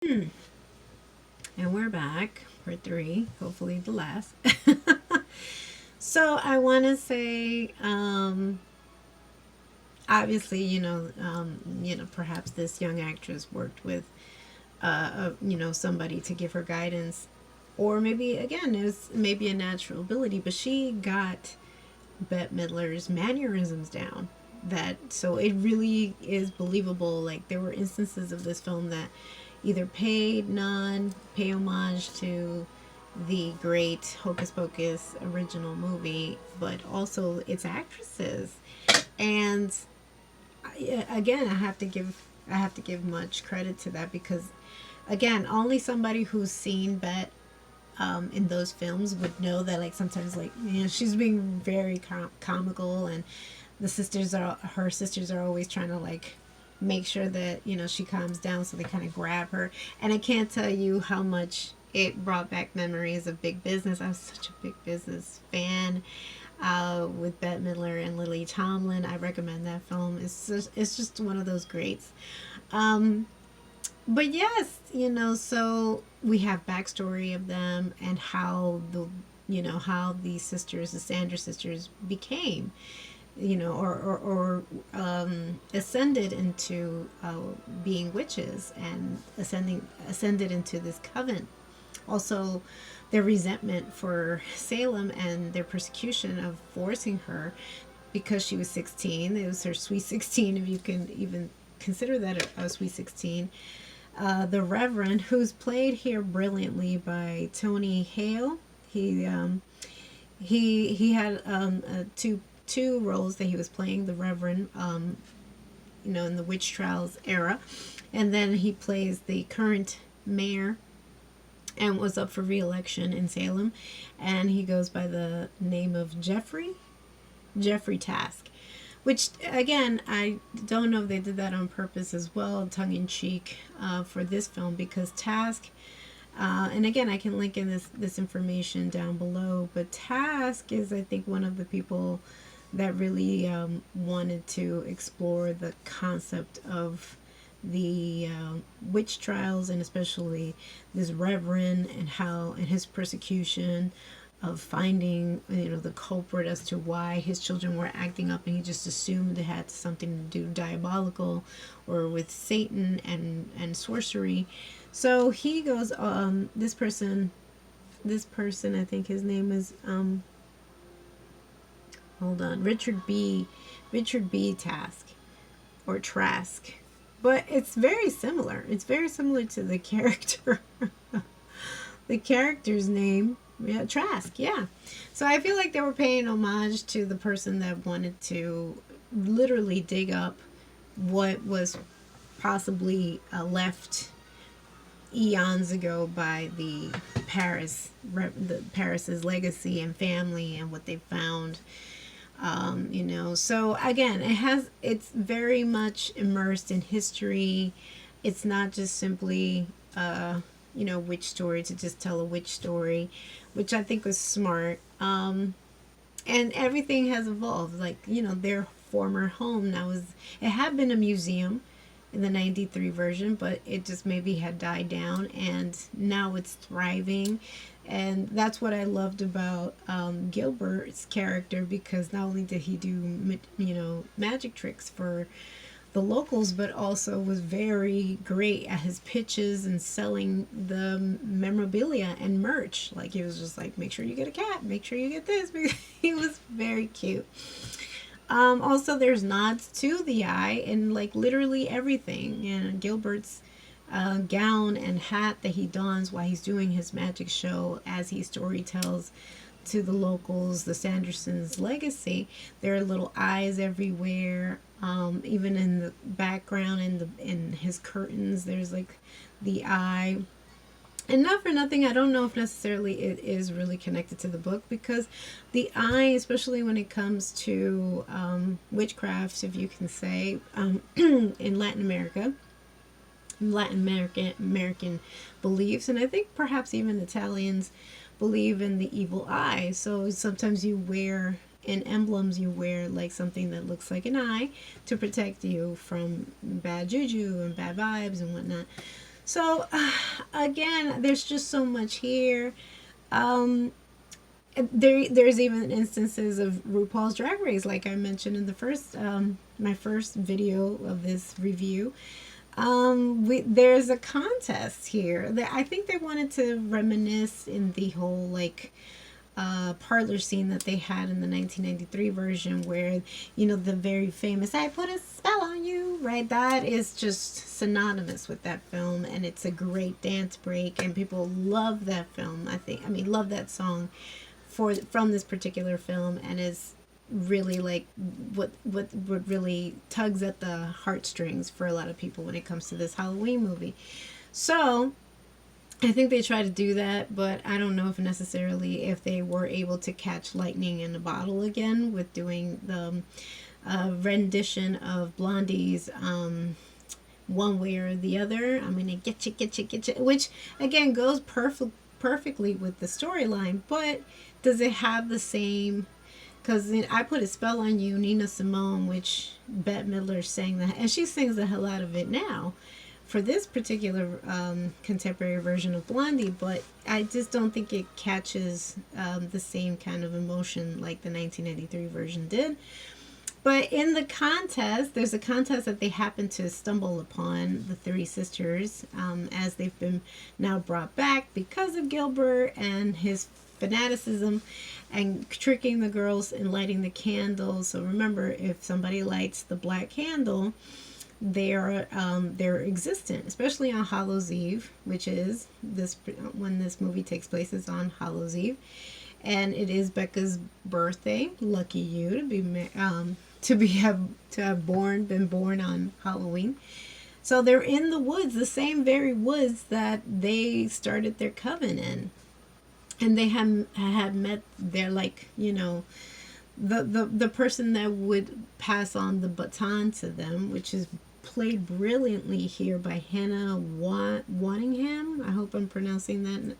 And we're back for three, hopefully the last. So I want to say, obviously, perhaps this young actress worked with, somebody to give her guidance, or maybe again, it was maybe a natural ability, but she got Bette Midler's mannerisms down. That so it really is believable. Like there were instances of this film that either pay homage to the great Hocus Pocus original movie, but also its actresses. And again, I have to give much credit to that because again, only somebody who's seen Bette in those films would know that like sometimes like she's being very comical, and her sisters are always trying to like make sure that she calms down, so they kind of grab her. And I can't tell you how much it brought back memories of Big Business. I was such a Big Business fan, with Bette Midler and Lily Tomlin. I recommend that film. It's just one of those greats. um but yes, so we have backstory of them and how how these sisters, the Sanders sisters, became, or ascended into being witches, and ascended into this coven. Also, their resentment for Salem and their persecution of forcing her because she was 16. It was her sweet 16, if you can even consider that a sweet 16. The Reverend, who's played here brilliantly by Tony Hale. He had two roles that he was playing. The Reverend, in the witch trials era, and then he plays the current mayor and was up for re-election in Salem, and he goes by the name of Jeffrey Task, which again I don't know if they did that on purpose as well, tongue-in-cheek, for this film, because Task, and again I can link in this information down below, but Task is, I think, one of the people that really wanted to explore the concept of the witch trials, and especially this Reverend and his persecution of finding the culprit as to why his children were acting up, and he just assumed it had something to do diabolical or with Satan and sorcery. So he goes, this person, I think his name is hold on, Richard B. Task, or Trask. But it's very similar. It's very similar to the character. The character's name. Yeah, Trask, yeah. So I feel like they were paying homage to the person that wanted to literally dig up what was possibly left eons ago by the Paris's legacy and family and what they found. So again, it's very much immersed in history. It's not just simply witch story to just tell a witch story, which I think was smart. And everything has evolved. Like, their former home now it had been a museum in the 93 version, but it just maybe had died down, and now it's thriving. And that's what I loved about Gilbert's character, because not only did he do magic tricks for the locals, but also was very great at his pitches and selling the memorabilia and merch. Like, he was just like, make sure you get a cat, make sure you get this. He was very cute. Also, there's nods to the eye in like literally everything. And Gilbert's gown and hat that he dons while he's doing his magic show, as he story tells to the locals the Sandersons' legacy. There are little eyes everywhere. Even in the background, in his curtains, there's like the eye. And not for nothing, I don't know if necessarily it is really connected to the book, because the eye, especially when it comes to witchcraft, if you can say, in Latin American beliefs, and I think perhaps even Italians believe in the evil eye. So sometimes you wear, in emblems, you wear like something that looks like an eye to protect you from bad juju and bad vibes and whatnot. So again, there's just so much here. Um, there's even instances of RuPaul's Drag Race, like I mentioned in the first my first video of this review. There's a contest here. I think they wanted to reminisce in the whole like parlor scene that they had in the 1993 version, where the very famous "I put a spell on you," right? That is just synonymous with that film, and it's a great dance break, and people love that film. Love that song from this particular film, and is really like what really tugs at the heartstrings for a lot of people when it comes to this Halloween movie. So I think they try to do that, but I don't know if they were able to catch lightning in a bottle again with doing the rendition of Blondie's one way or the other. I'm gonna get you, which again goes perfectly with the storyline, but does it have the same? Because I put a spell on you, Nina Simone, which Bette Midler sang that, and she sings the hell out of it now for this particular contemporary version of Blondie, but I just don't think it catches the same kind of emotion like the 1993 version did. But in the contest, there's a contest that they happen to stumble upon, the three sisters, as they've been now brought back because of Gilbert and his fanaticism and tricking the girls and lighting the candles. So remember, if somebody lights the black candle, they're existent, especially on Hallows Eve, which is when this movie takes place is on Hallows Eve, and it is Becca's birthday. Lucky you to have been born on Halloween. So they're in the woods, the same very woods that they started their coven in, and they had met their the person that would pass on the baton to them, which is played brilliantly here by Hannah Waddingham. I hope I'm pronouncing that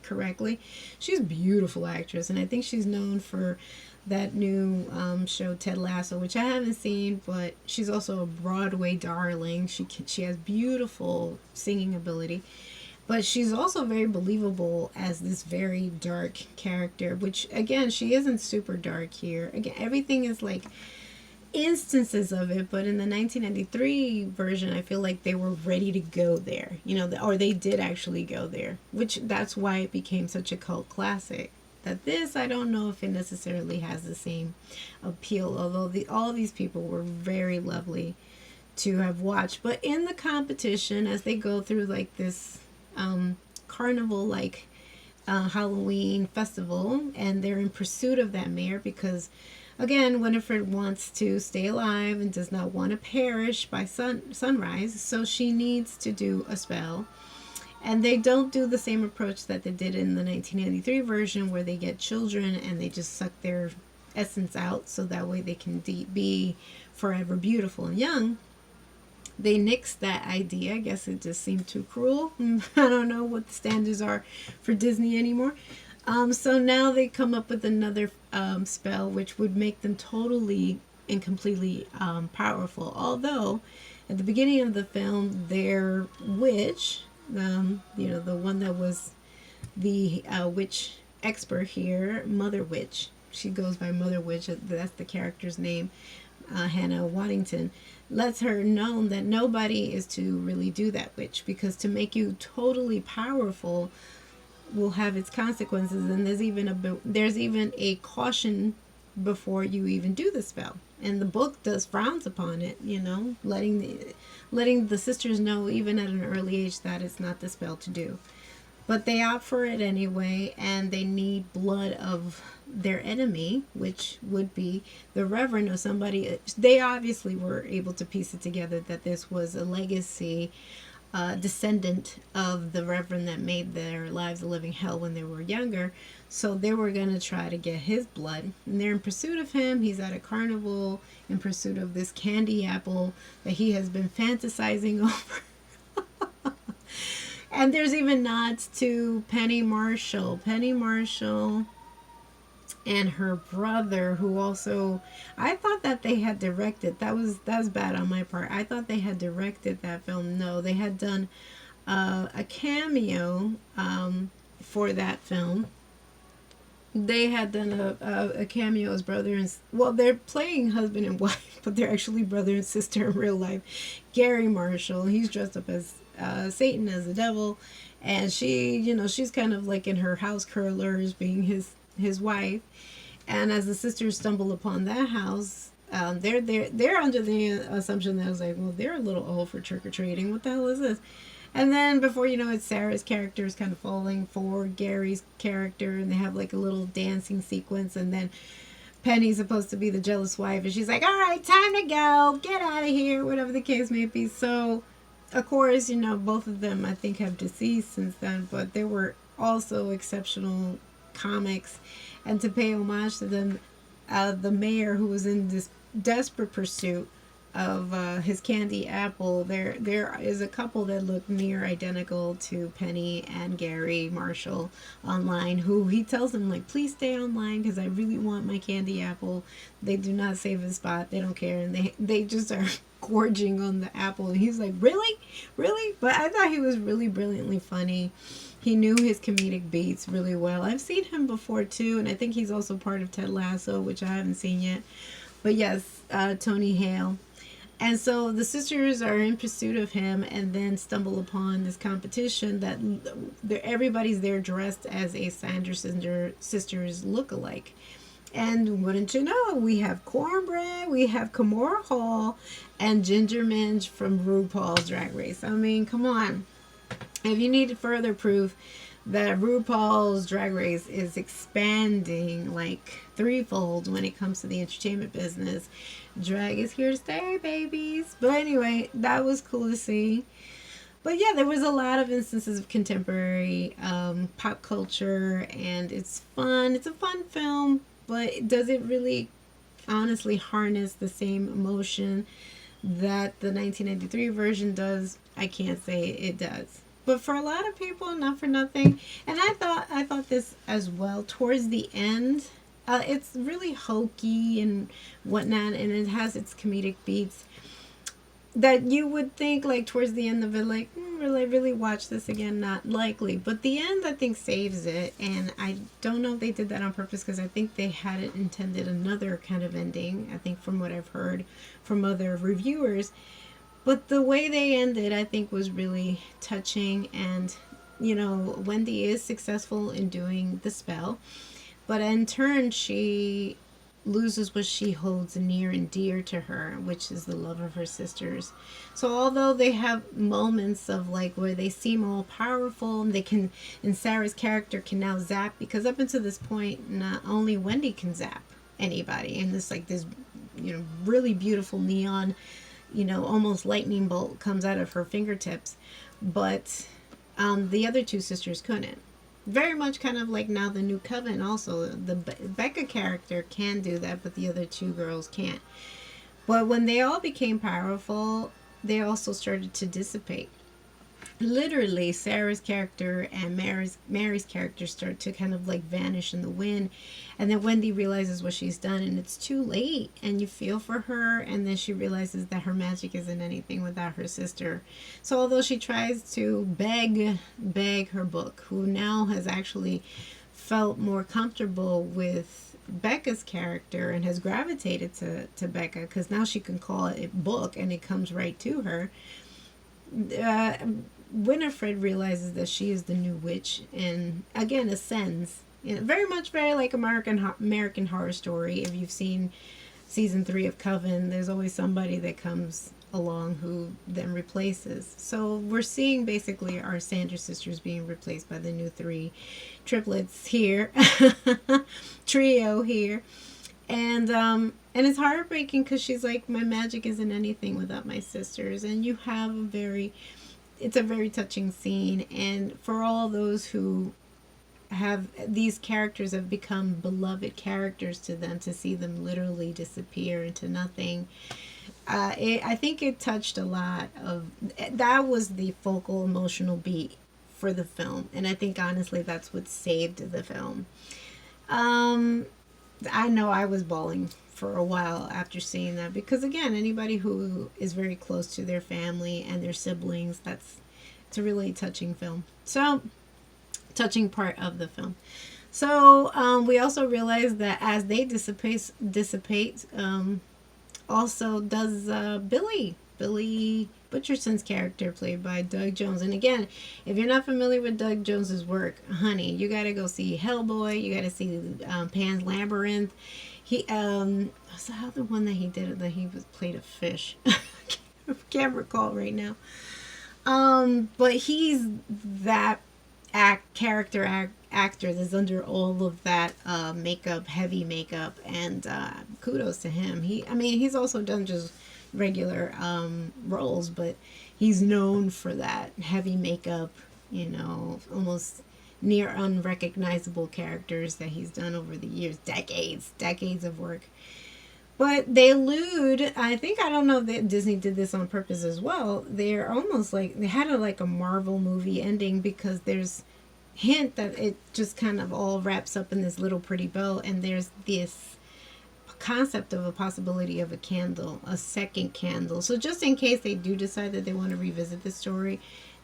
correctly. She's a beautiful actress, and I think she's known for that new show Ted Lasso, which I haven't seen, but she's also a Broadway darling. She has beautiful singing ability, but she's also very believable as this very dark character, which again, she isn't super dark here. Again, everything is like instances of it, but in the 1993 version, I feel like they were ready to go there, or they did actually go there, which that's why it became such a cult classic. That this, I don't know if it necessarily has the same appeal, although all these people were very lovely to have watched. But in the competition, as they go through like this carnival like Halloween festival, and they're in pursuit of that mayor because again, Winifred wants to stay alive and does not want to perish by sunrise, so she needs to do a spell. And they don't do the same approach that they did in the 1983 version, where they get children and they just suck their essence out so that way they can be forever beautiful and young. They nixed that idea. I guess it just seemed too cruel. I don't know what the standards are for Disney anymore. So now they come up with another spell which would make them totally and completely powerful. Although at the beginning of the film, their witch, the one that was the witch expert here, Mother Witch. She goes by Mother Witch. That's the character's name. Hannah Waddington lets her know that nobody is to really do that witch, because to make you totally powerful will have its consequences, and there's even a caution before you even do the spell. And the book frowns upon it, letting the sisters know even at an early age that it's not the spell to do. But they opt for it anyway, and they need blood of their enemy, which would be the Reverend or somebody. They obviously were able to piece it together that this was a legacy descendant of the Reverend that made their lives a living hell when they were younger. So they were going to try to get his blood. And they're in pursuit of him. He's at a carnival in pursuit of this candy apple that he has been fantasizing over. And there's even nods to Penny Marshall. Penny Marshall and her brother, who also, I thought that they had directed. That was bad on my part. I thought they had directed that film. No, they had done a cameo for that film. They had done a cameo as brother and well, they're playing husband and wife, but they're actually brother and sister in real life. Gary Marshall, he's dressed up as Satan, as the devil, and she, she's kind of like in her house curlers, being his wife. And as the sisters stumble upon that house, they're under the assumption that I was like, well, they're a little old for trick or treating. What the hell is this? And then before you know it, Sarah's character is kind of falling for Gary's character, and they have like a little dancing sequence. And then Penny's supposed to be the jealous wife, and she's like, "All right, time to go, get out of here," whatever the case may be. So, of course, both of them I think have deceased since then, but they were also exceptional comics. And to pay homage to them, the mayor, who was in this desperate pursuit of his candy apple, there is a couple that look near identical to Penny and Gary Marshall online, who he tells them, like, please stay online because I really want my candy apple. They do not save his spot. They don't care, and they just are gorging on the apple, and he's like, really, but I thought he was really brilliantly funny. He knew his comedic beats really well. I've seen him before too, and I think he's also part of Ted Lasso, which I haven't seen yet. But yes, Tony Hale. And so the sisters are in pursuit of him, and then stumble upon this competition that everybody's there dressed as a sisters look-alike. And wouldn't you know, we have Cornbread, we have Kimora Hall, and Ginger Minge from RuPaul's Drag Race. I mean, come on. If you need further proof that RuPaul's Drag Race is expanding like threefold when it comes to the entertainment business, drag is here to stay, babies. But anyway, that was cool to see. But yeah, there was a lot of instances of contemporary pop culture, and it's fun. It's a fun film, but does it really honestly harness the same emotion that the 1993 version does? I can't say it does. But for a lot of people, not for nothing. And I thought this as well. Towards the end, it's really hokey and whatnot, and it has its comedic beats that you would think, like, towards the end of it, like, will I really watch this again? Not likely. But the end, I think, saves it. And I don't know if they did that on purpose, because I think they had it intended another kind of ending, I think, from what I've heard from other reviewers. But the way they ended, I think, was really touching. And, Wendy is successful in doing the spell. But in turn, she loses what she holds near and dear to her, which is the love of her sisters. So although they have moments of, like, where they seem all powerful, and and Sarah's character can now zap, because up until this point, not only Wendy can zap anybody, and this really beautiful neon, almost lightning bolt comes out of her fingertips, but the other two sisters couldn't. Very much kind of like now the New Coven also. The Becca character can do that, but the other two girls can't. But when they all became powerful, they also started to dissipate. Literally, Sarah's character and Mary's character start to kind of like vanish in the wind. And then Wendy realizes what she's done, and it's too late. And you feel for her, and then she realizes that her magic isn't anything without her sister. So although she tries to beg her book, who now has actually felt more comfortable with Becca's character and has gravitated to Becca, because now she can call it a book and it comes right to her. Winifred realizes that she is the new witch, and again ascends. Very like American Horror Story. If you've seen season 3 of Coven, there's always somebody that comes along who then replaces. So we're seeing basically our Sanders sisters being replaced by the new 3 triplets here, trio here, and it's heartbreaking, because she's like, my magic isn't anything without my sisters. And you have it's a very touching scene. And for all those who have these characters have become beloved characters to them, to see them literally disappear into nothing, I think it touched a lot of, that was the focal emotional beat for the film. And I think honestly that's what saved the film. I know I was bawling for a while after seeing that, because again, anybody who is very close to their family and their siblings, that's It's a really touching film. So, touching part of the film. So we also realize that as they dissipate, also does Billy Butcherson's character, played by Doug Jones. And again, if you're not familiar with Doug Jones's work, honey, you gotta go see Hellboy. You gotta see Pan's Labyrinth. He what's the other one that he did that he was played a fish? I can't recall right now. But he's that actor that's under all of that makeup, heavy makeup, and kudos to him. He's also done just regular roles, but he's known for that heavy makeup, almost near unrecognizable characters that he's done over the years, decades of work. But they allude, I don't know if Disney did this on purpose as well. They're almost like, they had like a Marvel movie ending, because there's hint that it just kind of all wraps up in this little pretty bow, and there's this concept of a possibility of a second candle. So just in case they do decide that they want to revisit the story,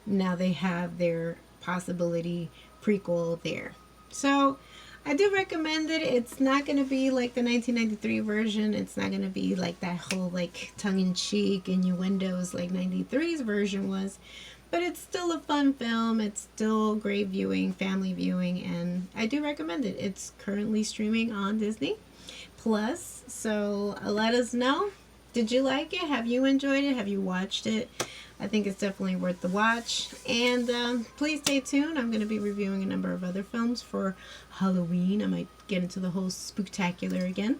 now they have their possibility prequel there. So I do recommend it. It's not going to be like the 1993 version. It's not going to be like that whole like tongue-in-cheek innuendos like 93's version was. But it's still a fun film. It's still great viewing, family viewing, and I do recommend it. It's currently streaming on Disney Plus. So let us know. Did you like it? Have you enjoyed it? Have you watched it? I think it's definitely worth the watch. And please stay tuned. I'm going to be reviewing a number of other films for Halloween. I might get into the whole spooktacular again.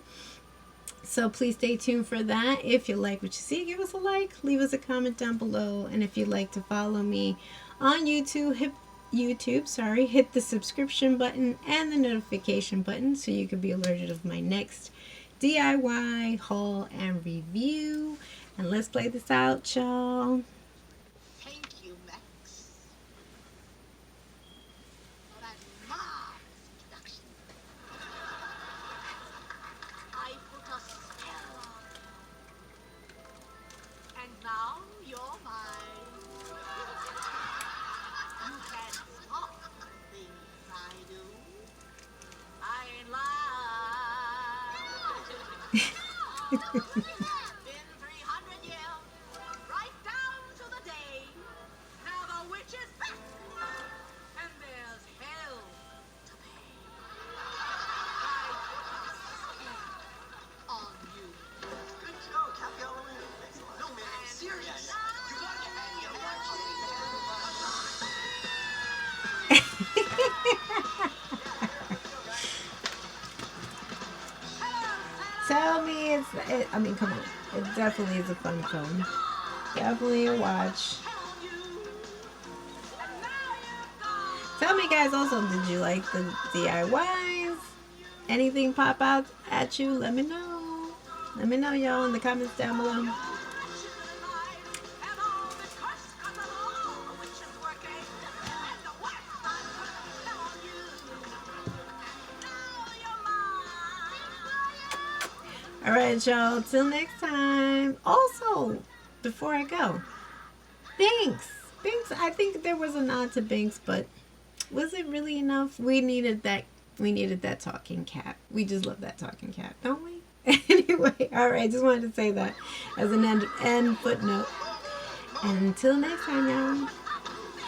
So please stay tuned for that. If you like what you see, give us a like. Leave us a comment down below. And if you'd like to follow me on YouTube, hit the subscription button and the notification button so you can be alerted of my next DIY haul and review. And let's play this out, y'all. Thank you, Max. That marvelous introduction. I put a spell on you. And now you're mine. You can stop the things I do. I ain't lying. Been 300 years, right down to the day. Now the witch is back, and there's hell to pay. I put a spell on you. Good show, cameo. No, man, I'm serious. You gotta get back here. Tell me come on. It definitely is a fun film. Definitely a watch. Tell me, guys, also, did you like the DIYs? Anything pop out at you? Let me know. Let me know, y'all, in the comments down below. Alright, y'all. Till next time. Also, before I go, Binks. I think there was a nod to Binks, but was it really enough? We needed that talking cat. We just love that talking cat, don't we? Anyway, alright, just wanted to say that as an end footnote. And until next time, y'all.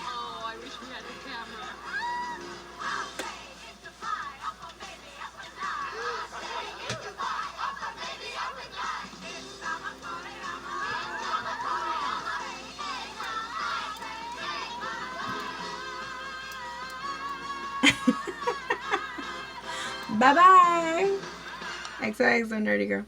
Oh, I wish we had the camera. Bye-bye. XOXO Nerdy Girl.